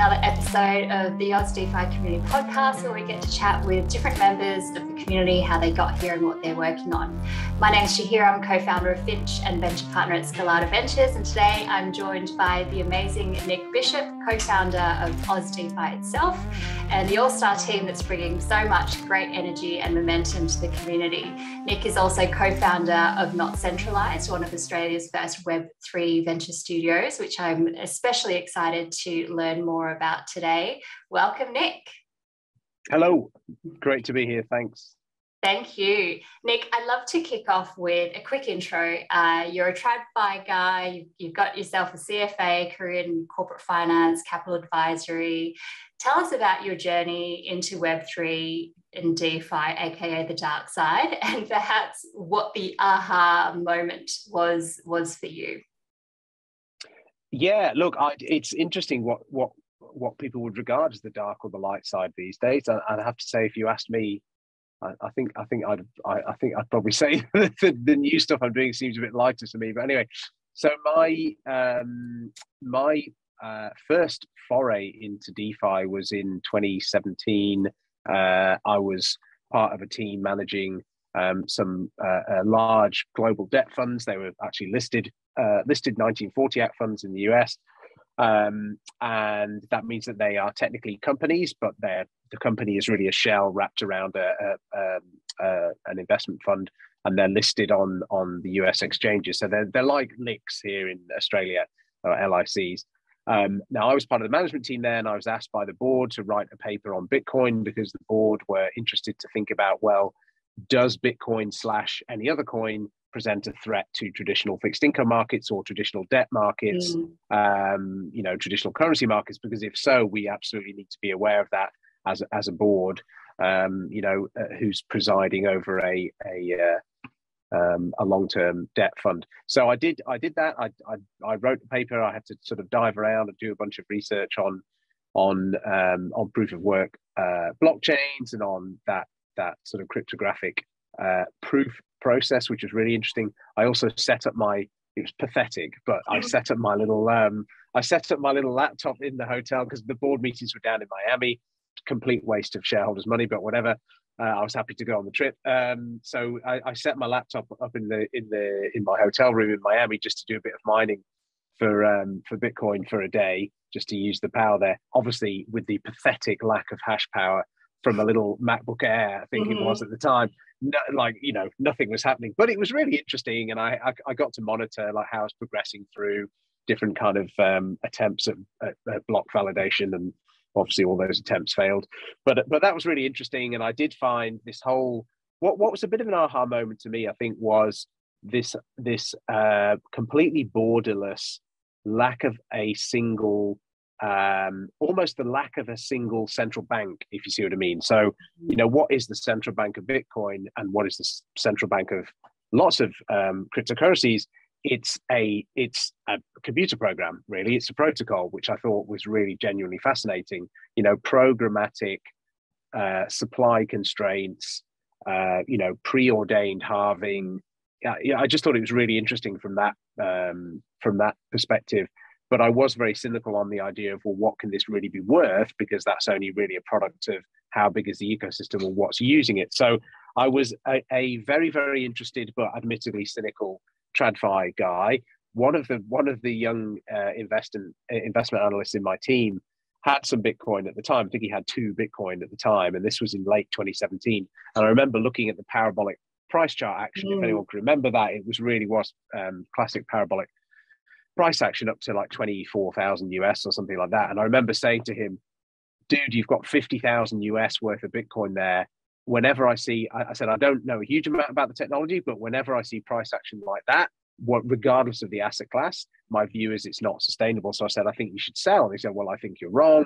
another episode of the Aus DeFi Community Podcast, where we get to chat with different members of the community, how they got here and what they're working on. My name is Shahira, I'm co-founder of Finch and venture partner at Scalata Ventures, and today I'm joined by the amazing Nick Bishop, co-founder of Aus DeFi itself, and the all-star team that's bringing so much great energy and momentum to the community. Nick is also co-founder of NotCentralised, one of Australia's first Web3 venture studios, which I'm especially excited to learn more about today. Welcome, Nick. Hello, great to be here, thanks. Thank you. Nick, I'd love to kick off with a quick intro. You're a TradFi guy, you've got yourself a CFA, career in corporate finance, capital advisory. Tell us about your journey into Web3 and DeFi, aka the dark side, and perhaps what the aha moment was for you. Yeah, look, it's interesting what people would regard as the dark or the light side these days. I'd have to say, if you asked me, I think I'd probably say the new stuff I'm doing seems a bit lighter to me. But anyway, so my first foray into DeFi was in 2017. I was part of a team managing some large global debt funds. They were actually listed 1940 Act funds in the US. And that means that they are technically companies, but the company is really a shell wrapped around an investment fund, and they're listed on the US exchanges. So they're like LICs here in Australia, or LICs. Now, I was part of the management team there, and I was asked by the board to write a paper on Bitcoin because the board were interested to think about, well, does Bitcoin / any other coin present a threat to traditional fixed income markets or traditional debt markets, traditional currency markets? Because if so, we absolutely need to be aware of that as a board, who's presiding over a long-term debt fund. So I did that. I wrote the paper. I had to sort of dive around and do a bunch of research on proof of work blockchains and on that sort of cryptographic proof process, which was really interesting. I also set up it was pathetic, but I set up my little laptop in the hotel because the board meetings were down in Miami. Complete waste of shareholders' money, but whatever. I was happy to go on the trip. So I set my laptop up in my hotel room in Miami just to do a bit of mining for Bitcoin for a day, just to use the power there. Obviously, with the pathetic lack of hash power from a little MacBook Air, I think it was at the time. Nothing was happening, but it was really interesting, and I got to monitor like how I was progressing through different kind of attempts at block validation, and obviously all those attempts failed. But that was really interesting, and I did find this whole what was a bit of an aha moment to me, I think, was this completely borderless lack of a single. Almost the lack of a single central bank, if you see what I mean. So, what is the central bank of Bitcoin and what is the central bank of lots of cryptocurrencies? It's a computer program, really. It's a protocol, which I thought was really genuinely fascinating. Programmatic supply constraints, preordained halving. I just thought it was really interesting from that perspective. But I was very cynical on the idea of, well, what can this really be worth? Because that's only really a product of how big is the ecosystem or what's using it. So I was a very, very interested, but admittedly cynical TradFi guy. One of the young investment analysts in my team had some Bitcoin at the time. I think he had 2 Bitcoin at the time, and this was in late 2017. And I remember looking at the parabolic price chart action. If anyone can remember that, it really was classic parabolic price action up to like 24,000 US or something like that. And I remember saying to him, dude, you've got 50,000 US worth of Bitcoin there. Whenever I said, I don't know a huge amount about the technology, but whenever I see price action like that, regardless of the asset class, my view is it's not sustainable. So I said, I think you should sell. And he said, well, I think you're wrong.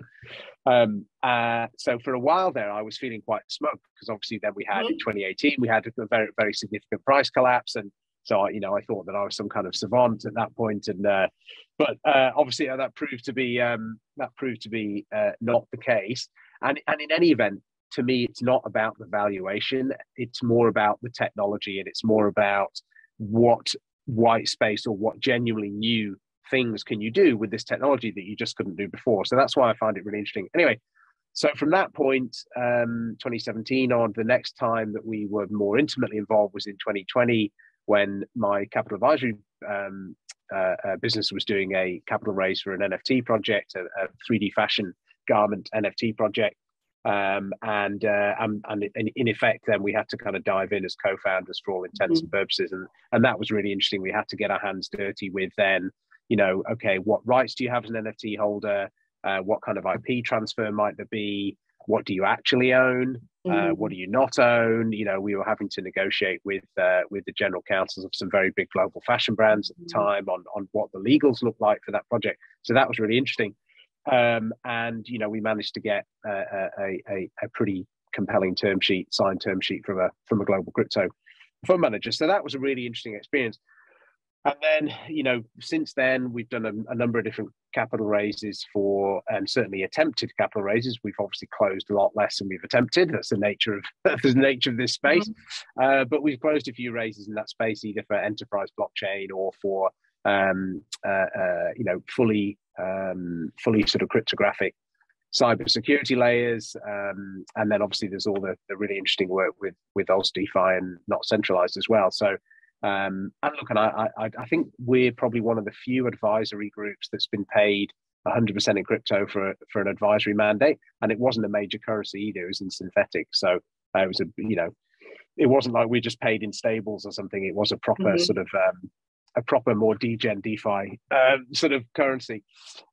So for a while there, I was feeling quite smug because obviously then we had in 2018, we had a very, very significant price collapse. And so, I thought that I was some kind of savant at that point, but obviously that proved to be not the case. And in any event, to me, it's not about the valuation; it's more about the technology, and it's more about what white space or what genuinely new things can you do with this technology that you just couldn't do before? So that's why I find it really interesting. Anyway, so from that point, 2017 on, the next time that we were more intimately involved was in 2020, when my capital advisory business was doing a capital raise for an NFT project, a 3D fashion garment NFT project. And in effect, then we had to kind of dive in as co-founders for all intents and purposes. And that was really interesting. We had to get our hands dirty with then, okay, what rights do you have as an NFT holder? What kind of IP transfer might there be? What do you actually own? What do you not own? We were having to negotiate with the general counsels of some very big global fashion brands at the time on what the legals looked like for that project. So that was really interesting. And we managed to get a pretty compelling signed term sheet from a global crypto fund manager. So that was a really interesting experience. And then, since then, we've done a number of different capital raises and certainly attempted capital raises. We've obviously closed a lot less than we've attempted. That's the nature of this space. But we've closed a few raises in that space, either for enterprise blockchain or for fully sort of cryptographic cybersecurity layers. And then obviously there's all the really interesting work with Aus DeFi and NotCentralised as well. So and look, and I think we're probably one of the few advisory groups that's been paid 100% in crypto for an advisory mandate, and it wasn't a major currency either. It was in synthetic, so it was it wasn't like we just paid in stables or something. It was a proper sort of a proper more degen DeFi sort of currency.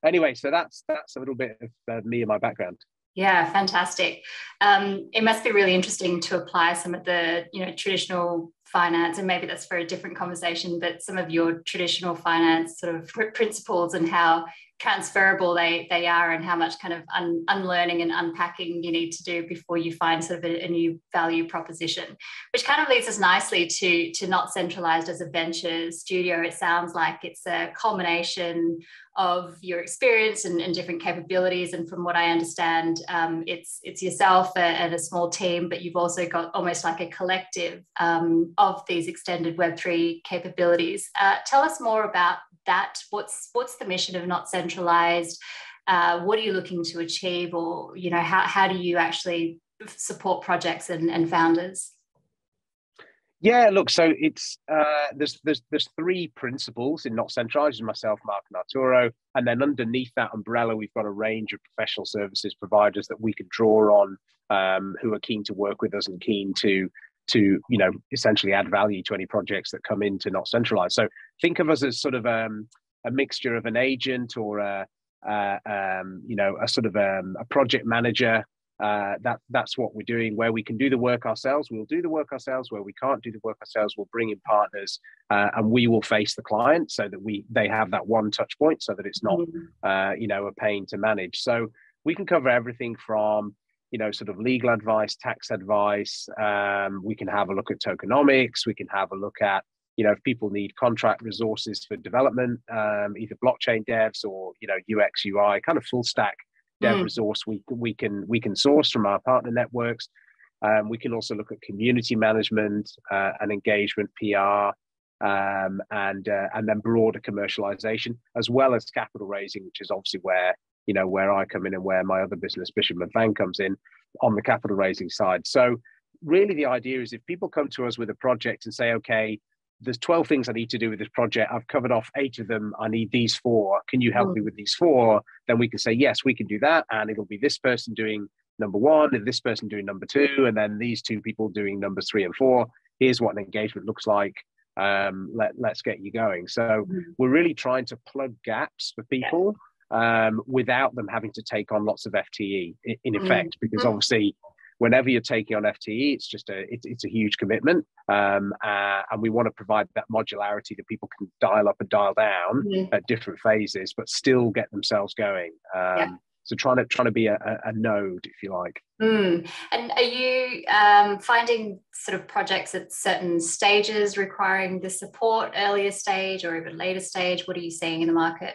Anyway, so that's a little bit of me and my background. Yeah, fantastic. It must be really interesting to apply some of the traditional finance, and maybe that's for a different conversation, but some of your traditional finance sort of principles and how transferable they are, and how much kind of unlearning and unpacking you need to do before you find sort of a new value proposition, which kind of leads us nicely to NotCentralised as a venture studio. It sounds like it's a culmination of your experience and different capabilities. And from what I understand, it's yourself and a small team, but you've also got almost like a collective of these extended Web3 capabilities. Tell us more about that. What's the mission of NotCentralised? What are you looking to achieve, or how do you actually support projects and founders? Yeah, look, so it's there's three principles in NotCentralised: myself, Mark, and Arturo, and then underneath that umbrella, we've got a range of professional services providers that we could draw on, who are keen to work with us and keen to essentially add value to any projects that come into NotCentralised. So think of us as sort of a mixture of an agent or a sort of a project manager. That's what we're doing. Where we can do the work ourselves, we'll do the work ourselves. Where we can't do the work ourselves, we'll bring in partners, and we will face the client so that they have that one touch point, so that it's not a pain to manage. So we can cover everything from sort of legal advice, tax advice. We can have a look at tokenomics. We can have a look at if people need contract resources for development, either blockchain devs or UX UI, kind of full stack dev resource we can source from our partner networks. We can also look at community management and engagement, PR, and then broader commercialization, as well as capital raising, which is obviously where I come in and where my other business, Bishop and Fang, comes in on the capital raising side. So really the idea is if people come to us with a project and say, okay, there's 12 things I need to do with this project. I've covered off 8 of them. I need these 4. Can you help me with these 4? Then we can say, yes, we can do that. And it'll be this person doing number 1 and this person doing number 2. And then these 2 people doing numbers 3 and 4. Here's what an engagement looks like. Let's get you going. So we're really trying to plug gaps for people without them having to take on lots of FTE in effect, because obviously whenever you're taking on FTE, it's just it's a huge commitment, and we want to provide that modularity that people can dial up and dial down at different phases, but still get themselves going. So trying to be a node, if you like. And are you finding sort of projects at certain stages requiring the support, earlier stage or even later stage? What are you seeing in the market?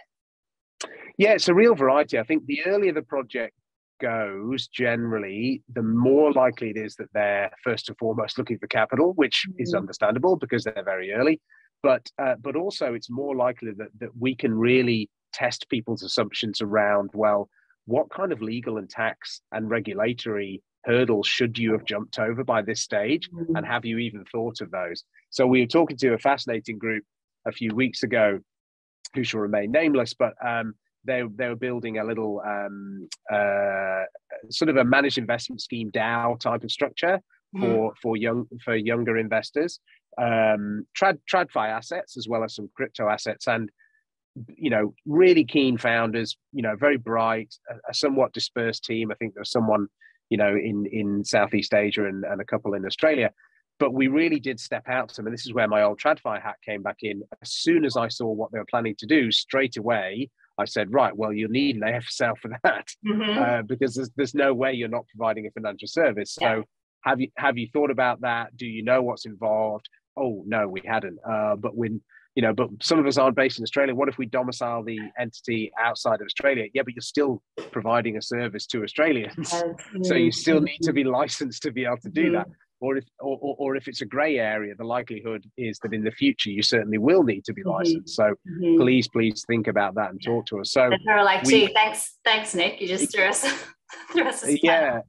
Yeah, it's a real variety. I think the earlier the project goes, generally, the more likely it is that they're first and foremost looking for capital, which is understandable because they're very early. but also it's more likely that we can really test people's assumptions around, well, what kind of legal and tax and regulatory hurdles should you have jumped over by this stage, and have you even thought of those? So we were talking to a fascinating group a few weeks ago who shall remain nameless, but they were building a little sort of a managed investment scheme DAO type of structure for younger investors, TradFi assets as well as some crypto assets, and really keen founders, very bright, a somewhat dispersed team. I think there's someone in Southeast Asia and a couple in Australia. But we really did step out to them, and this is where my old TradFi hat came back in. As soon as I saw what they were planning to do, straight away I said, right, well, you'll need an AFSL for that, because there's no way you're not providing a financial service. So have you thought about that? Do you know what's involved? Oh no, we hadn't. But but some of us aren't based in Australia. What if we domicile the entity outside of Australia? Yeah, but you're still providing a service to Australians, so you still need to be licensed to be able to do that. Or if it's a grey area, the likelihood is that in the future you certainly will need to be licensed. So please think about that and talk to us. So they were like, "Gee, thanks, Nick. You just threw us." Yeah.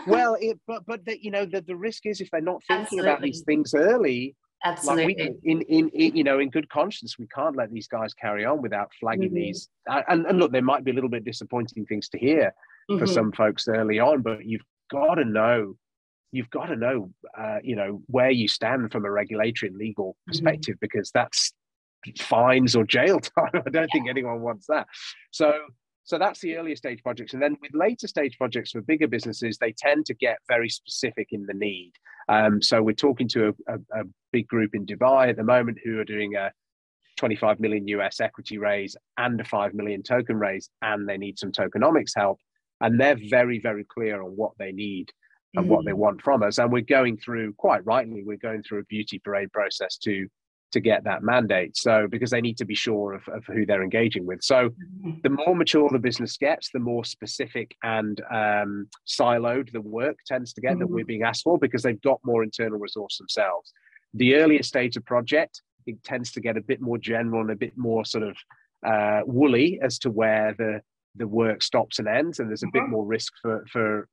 Well, but the risk is if they're not thinking about these things early. Absolutely. Like in good conscience, we can't let these guys carry on without flagging these. And look, there might be a little bit disappointing things to hear for some folks early on, but you've got to know, where you stand from a regulatory and legal perspective, because that's fines or jail time. I don't think anyone wants that. So that's the earlier stage projects. And then with later stage projects for bigger businesses, they tend to get very specific in the need. So we're talking to a big group in Dubai at the moment who are doing a 25 million US equity raise and a 5 million token raise, and they need some tokenomics help. And they're very, very clear on what they need and what they want from us. And we're going through, quite rightly, a beauty parade process to get that mandate. So because they need to be sure of who they're engaging with. So the more mature the business gets, the more specific and siloed the work tends to get that we're being asked for, because they've got more internal resource themselves. The earlier stage of project, it tends to get a bit more general and a bit more sort of woolly as to where the work stops and ends, and there's a bit more risk for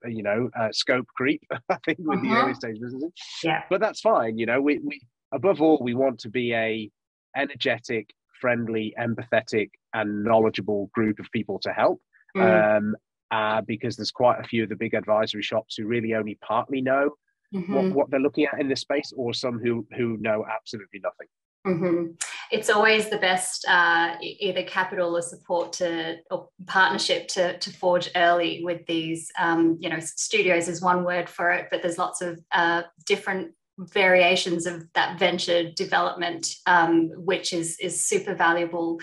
scope creep, I think, with the early stage businesses. Yeah, but that's fine. We above all, we want to be a energetic, friendly, empathetic, and knowledgeable group of people to help. Because there's quite a few of the big advisory shops who really only partly know what they're looking at in this space, or some who know absolutely nothing. It's always the best either capital or support or partnership to forge early with these. Studios is one word for it, but there's lots of different variations of that venture development, which is super valuable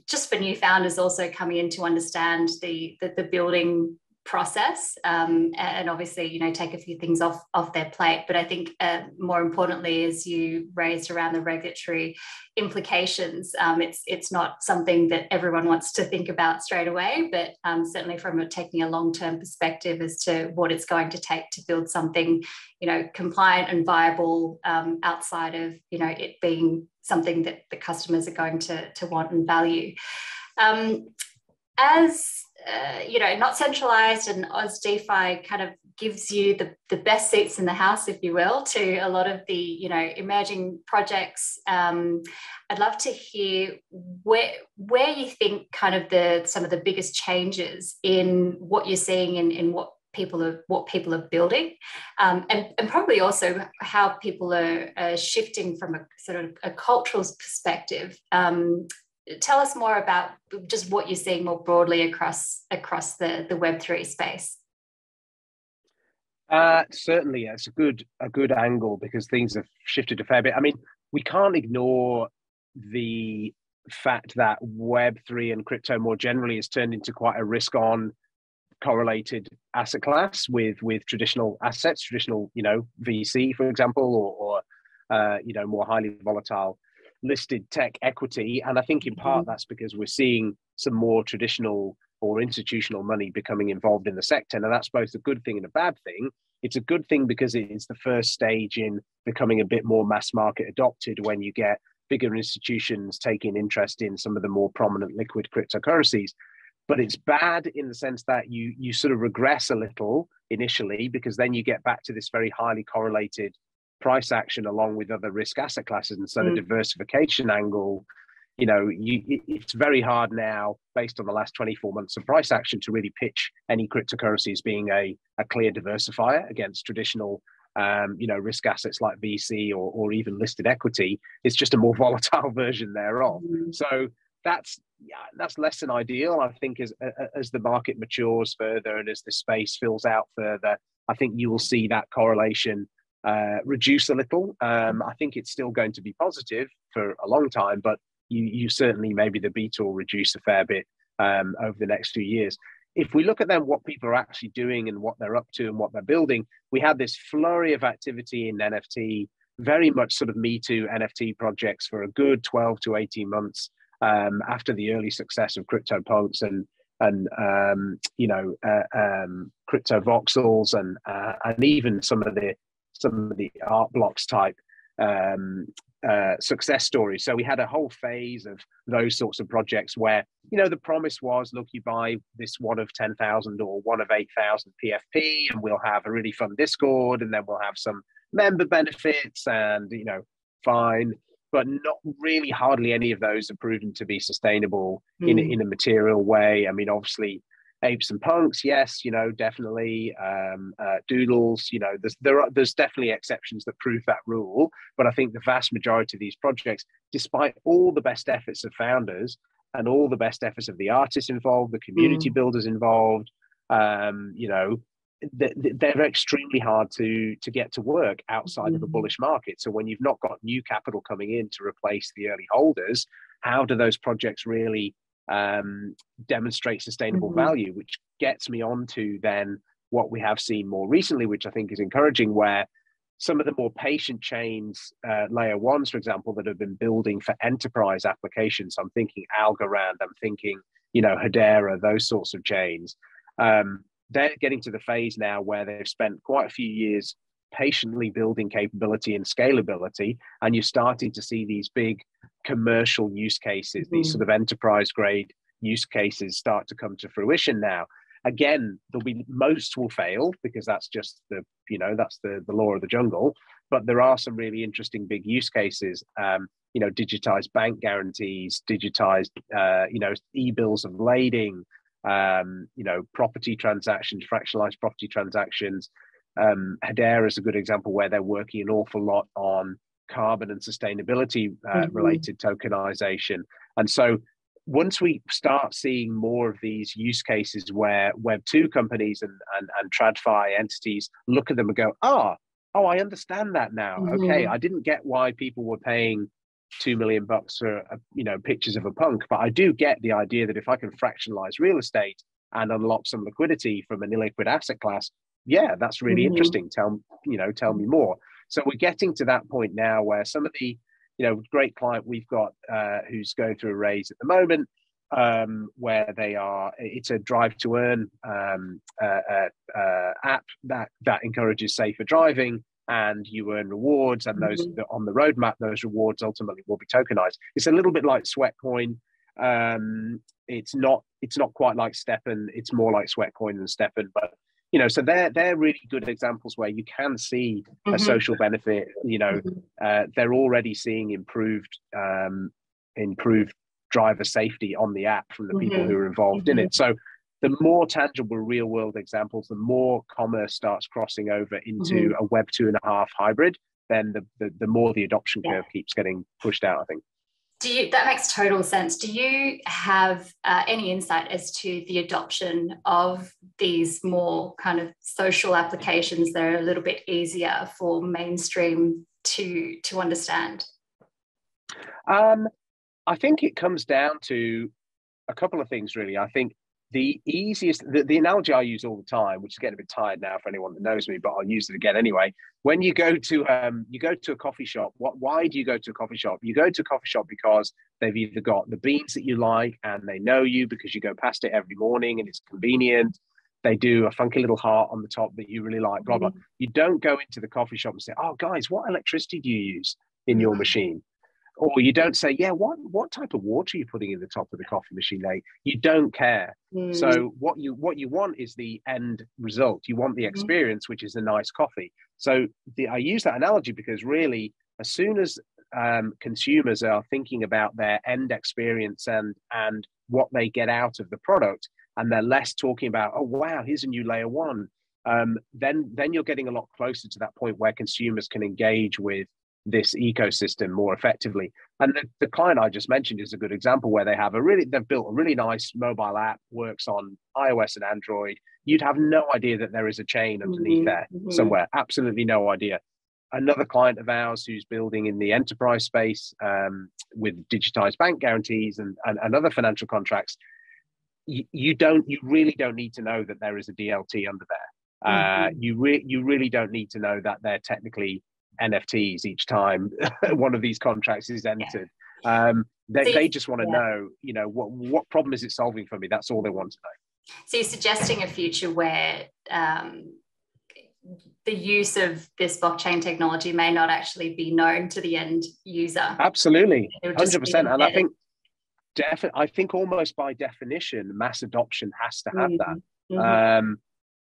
just for new founders also coming in to understand the building process, and obviously take a few things off their plate. But I think more importantly, as you raised around the regulatory implications, it's not something that everyone wants to think about straight away, but certainly from taking a long-term perspective as to what it's going to take to build something compliant and viable, outside of it being something that the customers are going to want and value. As NotCentralised and Aus DeFi kind of gives you the best seats in the house, if you will, to a lot of the emerging projects. I'd love to hear where you think kind of some of the biggest changes in what you're seeing in what people are building, and probably also how people are shifting from a sort of a cultural perspective. Tell us more about just what you're seeing more broadly across the Web3 space. Certainly, it's a good angle, because things have shifted a fair bit. I mean, we can't ignore the fact that Web3 and crypto more generally has turned into quite a risk-on correlated asset class with traditional assets, traditional VC, for example, or more highly volatile listed tech equity. And I think in part that's because we're seeing some more traditional or institutional money becoming involved in the sector. And that's both a good thing and a bad thing. It's a good thing because it's the first stage in becoming a bit more mass market adopted, when you get bigger institutions taking interest in some of the more prominent liquid cryptocurrencies. But it's bad in the sense that you sort of regress a little initially, because then you get back to this very highly correlated price action along with other risk asset classes. And so the diversification angle, it's very hard now, based on the last 24 months of price action, to really pitch any cryptocurrency as being a clear diversifier against traditional risk assets like VC or even listed equity. It's just a more volatile version thereof. So that's less than ideal. I think as the market matures further and as the space fills out further, I think you will see that correlation reduce a little. I think it's still going to be positive for a long time, but you certainly, maybe the beta will reduce a fair bit over the next few years. If we look at then what people are actually doing and what they're up to and what they're building, we had this flurry of activity in NFT, very much sort of Me Too NFT projects for a good 12 to 18 months after the early success of CryptoPunks and crypto voxels and even some of the art blocks type success stories. So we had a whole phase of those sorts of projects where, the promise was, look, you buy this one of 10,000 or one of 8,000 PFP, and we'll have a really fun Discord, and then we'll have some member benefits, and fine. But not really, hardly any of those are proven to be sustainable in a material way. I mean, obviously, apes and punks, yes, definitely. Doodles, there's definitely exceptions that prove that rule. But I think the vast majority of these projects, despite all the best efforts of founders and all the best efforts of the artists involved, the community builders involved, they're extremely hard to get to work outside of a bullish market. So when you've not got new capital coming in to replace the early holders, how do those projects really demonstrate sustainable value? Which gets me on to then what we have seen more recently, which I think is encouraging, where some of the more patient chains, layer ones, for example, that have been building for enterprise applications. I'm thinking Algorand, I'm thinking, Hedera, those sorts of chains. They're getting to the phase now where they've spent quite a few years patiently building capability and scalability, and you're starting to see these big commercial use cases, these sort of enterprise grade use cases start to come to fruition now. Again, most will fail, because that's just the law of the jungle. But there are some really interesting big use cases, digitized bank guarantees, digitized, e-bills of lading, property transactions, fractionalized property transactions. Hedera is a good example where they're working an awful lot on carbon and sustainability related tokenization. And so once we start seeing more of these use cases where Web2 companies and TradFi entities look at them and go, oh, I understand that now. Okay, I didn't get why people were paying $2 million for pictures of a punk, but I do get the idea that if I can fractionalize real estate and unlock some liquidity from an illiquid asset class, yeah, that's really interesting. Tell me more. So we're getting to that point now where some of the great client we've got who's going through a raise at the moment, where it's a drive to earn app that encourages safer driving, and you earn rewards, and those on the roadmap, those rewards ultimately will be tokenized. It's a little bit like Sweatcoin. It's not quite like Steppen. It's more like Sweatcoin than Steppen, but so they're really good examples where you can see a social benefit. They're already seeing improved driver safety on the app from the people who are involved in it. So the more tangible real world examples, the more commerce starts crossing over into a Web 2.5 hybrid, then the more the adoption curve keeps getting pushed out, I think. That makes total sense. Do you have any insight as to the adoption of these more kind of social applications that are a little bit easier for mainstream to understand? I think it comes down to a couple of things, really. I think the analogy I use all the time, which is getting a bit tired now for anyone that knows me, but I'll use it again anyway. When you go to a coffee shop, why do you go to a coffee shop? You go to a coffee shop because they've either got the beans that you like and they know you because you go past it every morning and it's convenient. They do a funky little heart on the top that you really like, blah, blah. You don't go into the coffee shop and say, oh, guys, what electricity do you use in your machine? or you don't say, yeah, what type of water are you putting in the top of the coffee machine there? You don't care. So what you want is the end result. You want the experience, which is a nice coffee. So I use that analogy because really, as soon as consumers are thinking about their end experience and what they get out of the product, and they're less talking about, oh wow, here's a new layer one, then you're getting a lot closer to that point where consumers can engage with this ecosystem more effectively. And the client I just mentioned is a good example where they've built a really nice mobile app, works on iOS and Android. You'd have no idea that there is a chain underneath there somewhere. Absolutely no idea. Another client of ours who's building in the enterprise space with digitized bank guarantees and other financial contracts, you really don't need to know that there is a DLT under there. You really don't need to know that they're technically NFTs each time one of these contracts is entered. They just want to know, what problem is it solving for me? That's all they want to know. So you're suggesting a future where the use of this blockchain technology may not actually be known to the end user. Absolutely, 100%. And I think almost by definition, mass adoption has to have that.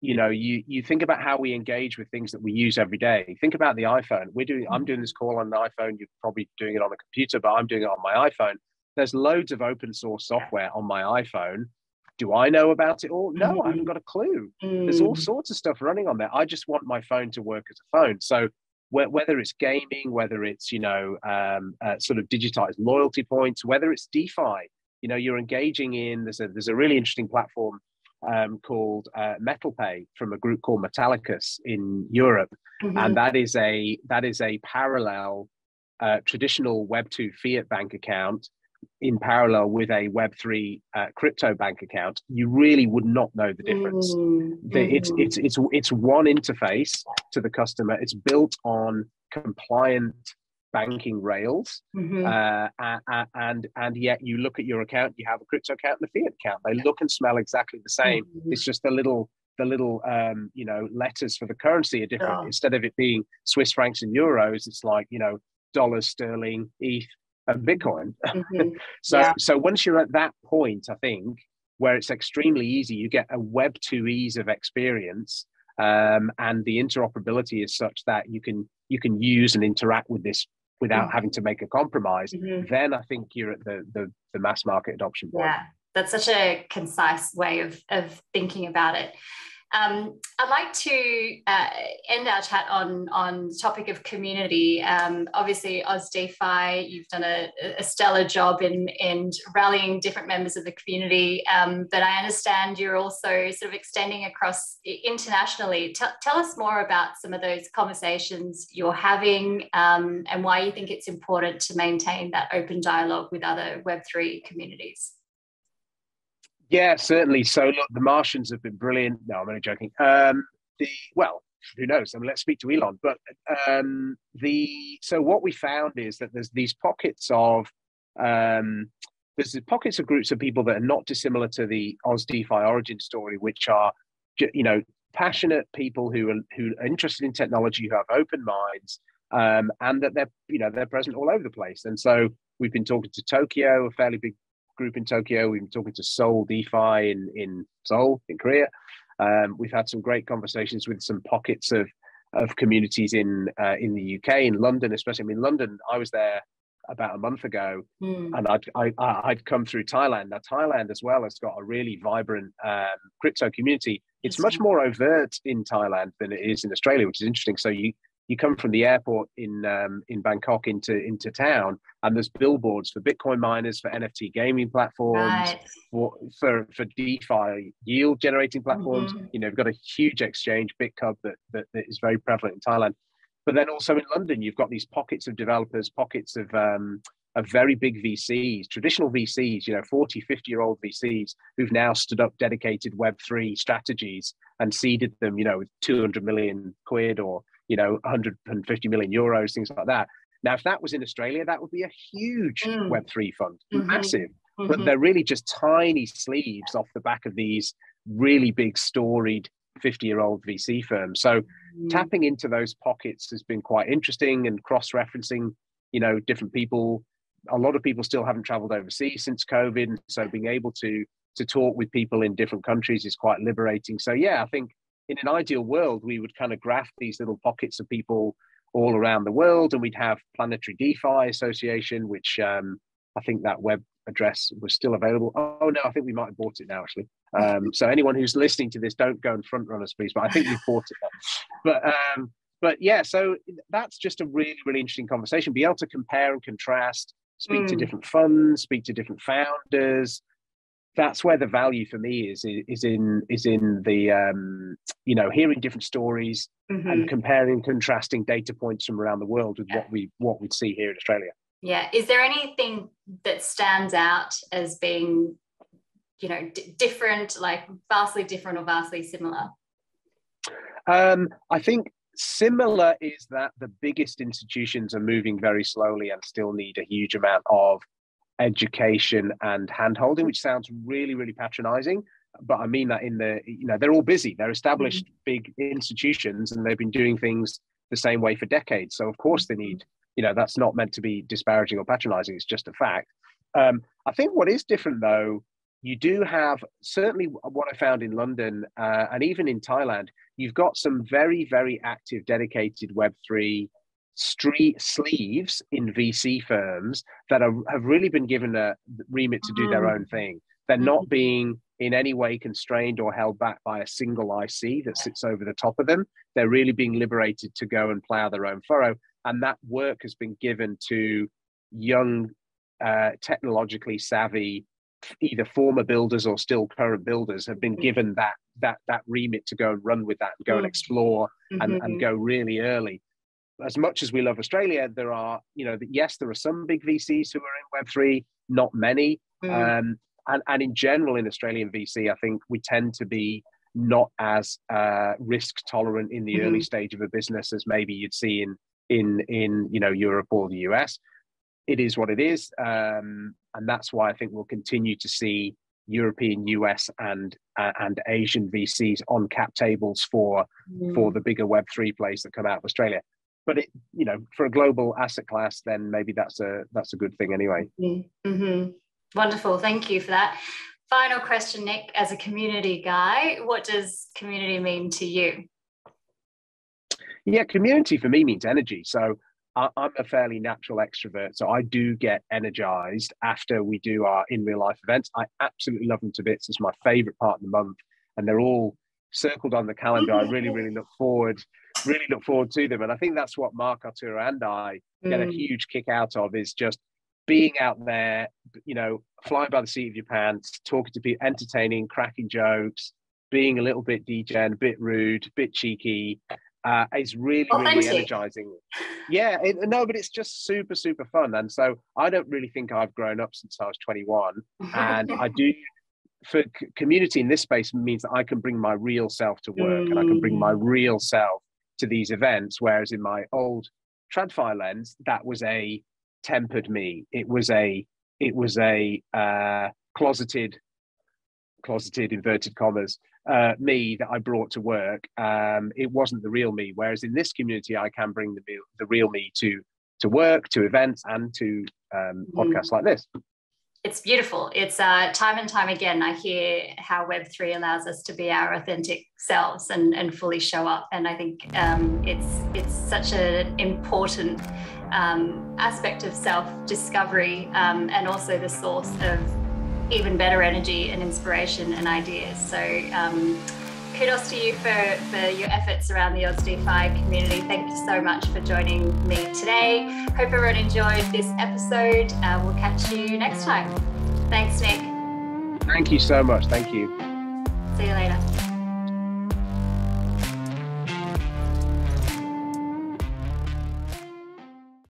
You think about how we engage with things that we use every day. Think about the iPhone. I'm doing this call on an iPhone. You're probably doing it on a computer, but I'm doing it on my iPhone. There's loads of open source software on my iPhone. Do I know about it all? No, I haven't got a clue. There's all sorts of stuff running on there. I just want my phone to work as a phone. So whether it's gaming, whether it's sort of digitized loyalty points, whether it's DeFi, you're engaging in. There's a really interesting platform called MetalPay from a group called Metallicus in Europe, and that is a parallel traditional Web2 fiat bank account in parallel with a Web3 crypto bank account. You really would not know the difference. It's one interface to the customer. It's built on compliant banking rails, and yet you look at your account, you have a crypto account and a fiat account. They look and smell exactly the same. It's just the little letters for the currency are different. Instead of it being Swiss francs and euros, it's like dollars, sterling, ETH, and Bitcoin. So once you're at that point, I think, where it's extremely easy, you get a Web2 ease of experience, and the interoperability is such that you can use and interact with this without having to make a compromise. Then I think you're at the mass market adoption point. Yeah, that's such a concise way of thinking about it. I'd like to end our chat on the topic of community. Obviously, Aus DeFi, you've done a stellar job in rallying different members of the community, but I understand you're also sort of extending across internationally. Tell us more about some of those conversations you're having, and why you think it's important to maintain that open dialogue with other Web3 communities. Yeah, certainly. So look, the Martians have been brilliant. No, I'm only joking. Who knows? I mean, let's speak to Elon. But so what we found is that there's these pockets of groups of people that are not dissimilar to the Aus DeFi origin story, which are passionate people who are interested in technology, who have open minds, and that they're present all over the place. And so we've been talking to Tokyo, a fairly big group in Tokyo. We've been talking to Seoul DeFi in Seoul, in Korea. We've had some great conversations with some pockets of communities in the UK, in London, especially. I mean, London, I was there about a month ago, and I'd come through Thailand. Now, Thailand as well has got a really vibrant crypto community. It's much more overt in Thailand than it is in Australia, which is interesting. So you come from the airport in Bangkok into town, and there's billboards for Bitcoin miners, for NFT gaming platforms, for DeFi yield generating platforms. You've got a huge exchange, BitCub, that is very prevalent in Thailand. But then also in London, you've got these pockets of developers, pockets of very big VCs, traditional VCs, 40, 50-year-old VCs who've now stood up dedicated Web3 strategies and seeded them, with 200 million quid or 150 million euros, things like that. Now, if that was in Australia, that would be a huge Web3 fund, massive. But they're really just tiny sleeves off the back of these really big, storied 50-year-old VC firms. So tapping into those pockets has been quite interesting, and cross-referencing, different people a lot of people still haven't traveled overseas since COVID. And so being able to talk with people in different countries is quite liberating. So yeah, I think in an ideal world, we would kind of graft these little pockets of people all around the world, and we'd have Planetary DeFi Association, which I think that web address was still available. Oh no, I think we might have bought it now, actually. So anyone who's listening to this, don't go and front run us, please. But I think we've bought it now. But yeah, so that's just a really, really interesting conversation. Be able to compare and contrast, speak to different funds, speak to different founders. That's where the value for me is in the hearing different stories and comparing, contrasting data points from around the world with what we'd see here in Australia. Yeah. Is there anything that stands out as being, different, like vastly different or vastly similar? I think similar is that the biggest institutions are moving very slowly and still need a huge amount of education and hand-holding, which sounds really, really patronizing. But I mean that in they're all busy. They're established big institutions and they've been doing things the same way for decades. So of course they need, that's not meant to be disparaging or patronizing. It's just a fact. I think what is different though, you do have, certainly what I found in London and even in Thailand, you've got some very, very active, dedicated Web3 street sleeves in VC firms that have really been given a remit to do their own thing. They're not being in any way constrained or held back by a single IC that sits over the top of them. They're really being liberated to go and plow their own furrow. And that work has been given to young, technologically savvy, either former builders or still current builders have been given that remit to go and run with that and go and explore and go really early. As much as we love Australia, there are, yes, there are some big VCs who are in Web3, not many. And in general, in Australian VC, I think we tend to be not as risk tolerant in the early stage of a business as maybe you'd see in Europe or the US. It is what it is. And that's why I think we'll continue to see European, US, and Asian VCs on cap tables for the bigger Web3 plays that come out of Australia. But for a global asset class, then maybe that's a good thing anyway. Wonderful, thank you for that. Final question, Nick, as a community guy, what does community mean to you? Yeah, community for me means energy. So I'm a fairly natural extrovert, so I do get energized after we do our in real life events. I absolutely love them to bits. It's my favorite part of the month, and they're all circled on the calendar. I really look forward to them. And I think that's what Mark Arturo and I get a huge kick out of, is just being out there, flying by the seat of your pants, talking to people, entertaining, cracking jokes, being a little bit degen, a bit rude, a bit cheeky. Is really energizing. Yeah, but it's just super fun. And so I don't really think I've grown up since I was 21. And I do, for community in this space, means that I can bring my real self to work and I can bring my real self to these events. Whereas in my old TradFi lens, that was a tempered me. It was a closeted inverted commas me that I brought to work. It wasn't the real me. Whereas in this community, I can bring the real me to work, to events, and to podcasts like this. It's beautiful. It's time and time again, I hear how Web3 allows us to be our authentic selves and fully show up. And I think it's such an important aspect of self-discovery and also the source of even better energy and inspiration and ideas. So kudos to you for your efforts around the Aus DeFi community. Thank you so much for joining me today. Hope everyone enjoyed this episode. We'll catch you next time. Thanks, Nick. Thank you so much. Thank you. See you later.